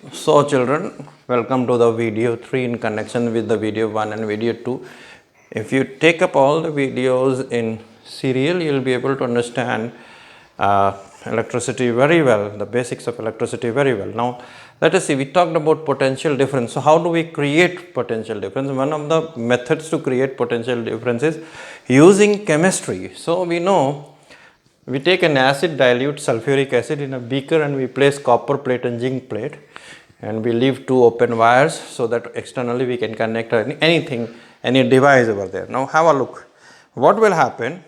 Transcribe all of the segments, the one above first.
So children, welcome to the video 3 in connection with the video 1 and video 2. If you take up all the videos in serial, you will be able to understand electricity very well, the basics of electricity very well. Now let us see, we talked about potential difference. So how do we create potential difference? One of the methods to create potential difference is using chemistry. So we know we take an acid dilute sulfuric acid in a beaker and we place copper plate and zinc plate, and we leave two open wires so that externally we can connect anything, any device over there. Now have a look. What will happen?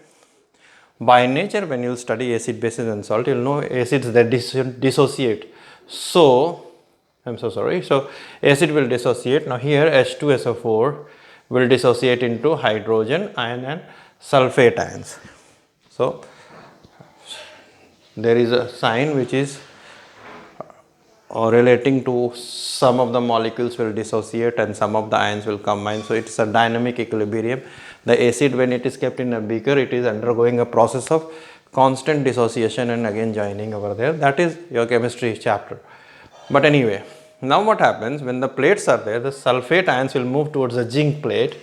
By nature, when you study acid, bases and salt, you'll know acids that dissociate. So I'm so sorry. So acid will dissociate. Now here H2SO4 will dissociate into hydrogen ion and sulfate ions. So there is a sign which is relating to some of the molecules will dissociate and some of the ions will combine. So it's a dynamic equilibrium. The acid, when it is kept in a beaker, it is undergoing a process of constant dissociation and again joining over there. That is your chemistry chapter. But anyway, now what happens when the plates are there, the sulfate ions will move towards the zinc plate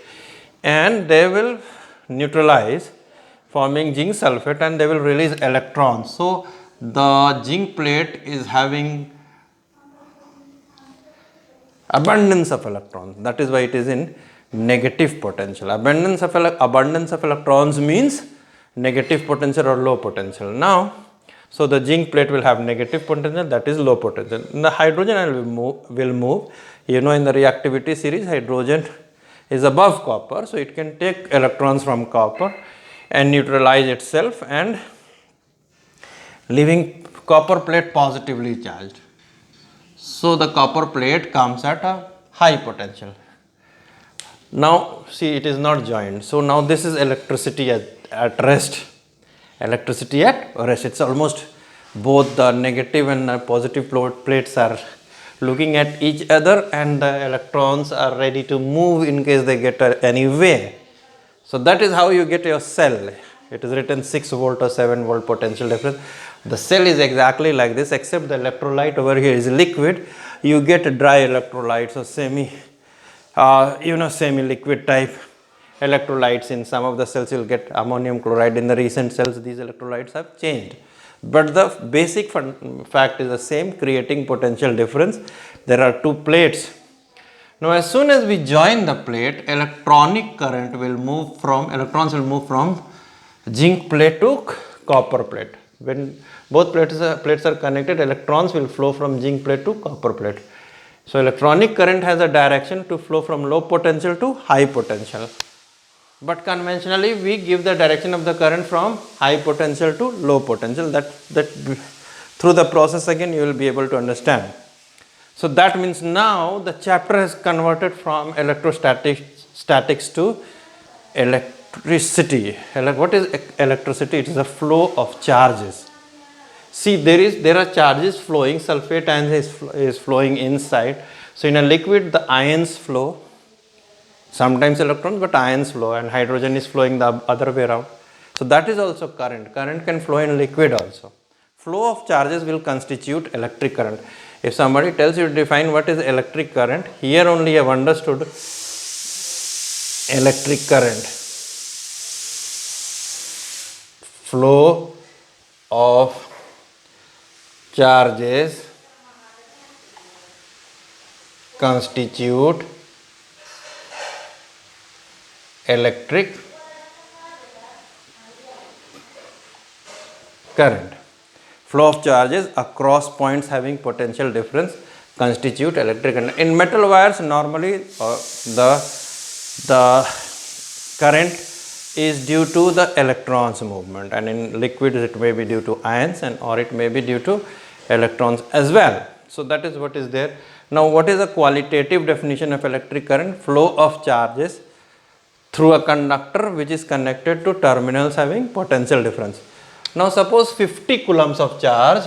and they will neutralize, forming zinc sulfate, and they will release electrons. So the zinc plate is having abundance of electrons. That is why it is in negative potential. Abundance of electrons means negative potential or low potential. Now, so the zinc plate will have negative potential, that is low potential. The hydrogen ion will move. You know, in the reactivity series, hydrogen is above copper, so it can take electrons from copper and neutralize itself and leaving copper plate positively charged. So the copper plate comes at a high potential. Now see, it is not joined. So now this is electricity at rest. Electricity at rest. It's almost both the negative and the positive plates are looking at each other and the electrons are ready to move in case they get any way. So that is how you get your cell. It is written 6 volt or 7 volt potential difference. The cell is exactly like this, except the electrolyte over here is liquid. You get dry electrolytes or semi-liquid type electrolytes. In some of the cells you will get ammonium chloride. In the recent cells these electrolytes have changed. But the basic fact is the same, creating potential difference. There are two plates. Now as soon as we join the plate, electrons will move from zinc plate to copper plate. When both plates are connected, electrons will flow from zinc plate to copper plate. So electronic current has a direction to flow from low potential to high potential. But conventionally we give the direction of the current from high potential to low potential. That through the process again you will be able to understand. So that means now the chapter has converted from electrostatics to electricity. What is electricity? It is a flow of charges. See, there are charges flowing. Sulfate ions is flowing inside. So in a liquid the ions flow, sometimes electrons, but ions flow, and hydrogen is flowing the other way around. So that is also current. Current can flow in liquid also. Flow of charges will constitute electric current. If somebody tells you to define what is electric current, here only you have understood electric current. Flow of charges constitute electric current. Flow of charges across points having potential difference constitute electric current. In metal wires normally the current is due to the electrons movement, and in liquids it may be due to ions or it may be due to electrons as well. So that is what is there. Now what is the qualitative definition of electric current? Flow of charges through a conductor which is connected to terminals having potential difference. Now suppose 50 coulombs of charge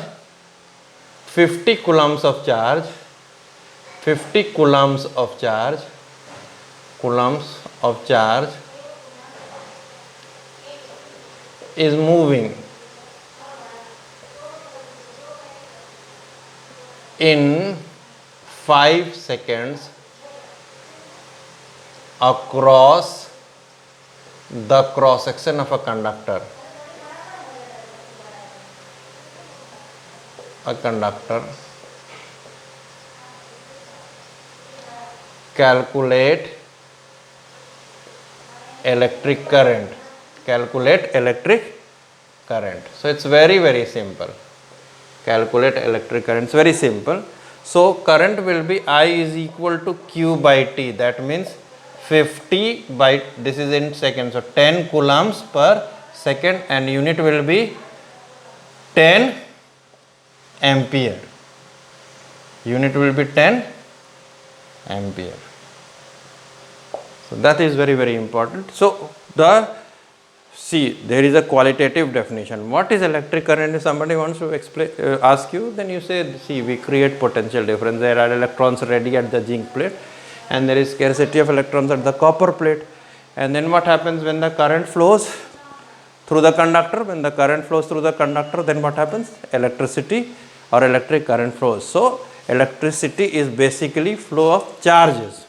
is moving in 5 seconds across the cross section of a conductor. Calculate electric current. So it's very simple. Calculate electric current. It's very simple. So current will be I is equal to Q by T. That means 50 by, this is in seconds, so 10 coulombs per second, and unit will be 10 ampere. Unit will be 10 ampere. So that is very important. So see, there is a qualitative definition. What is electric current? If somebody wants to explain, ask you, then you say, see, we create potential difference. There are electrons ready at the zinc plate, and there is scarcity of electrons at the copper plate. And then what happens when the current flows through the conductor? When the current flows through the conductor, then what happens? Electricity or electric current flows. So electricity is basically flow of charges.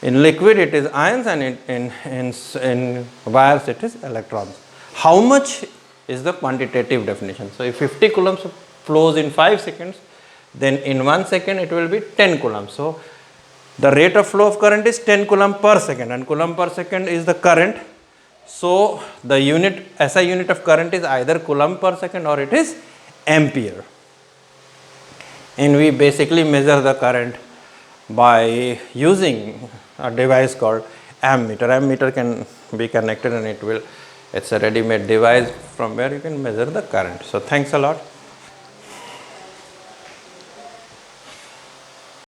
In liquid it is ions, and in wires it is electrons. How much is the quantitative definition? So if 50 coulombs flows in 5 seconds, then in 1 second it will be 10 coulombs. So the rate of flow of current is 10 coulomb per second, and coulomb per second is the current. So the unit, SI unit of current is either coulomb per second or it is ampere. And we basically measure the current by using a device called ammeter. Ammeter can be connected, and it's a ready-made device from where you can measure the current. So thanks a lot.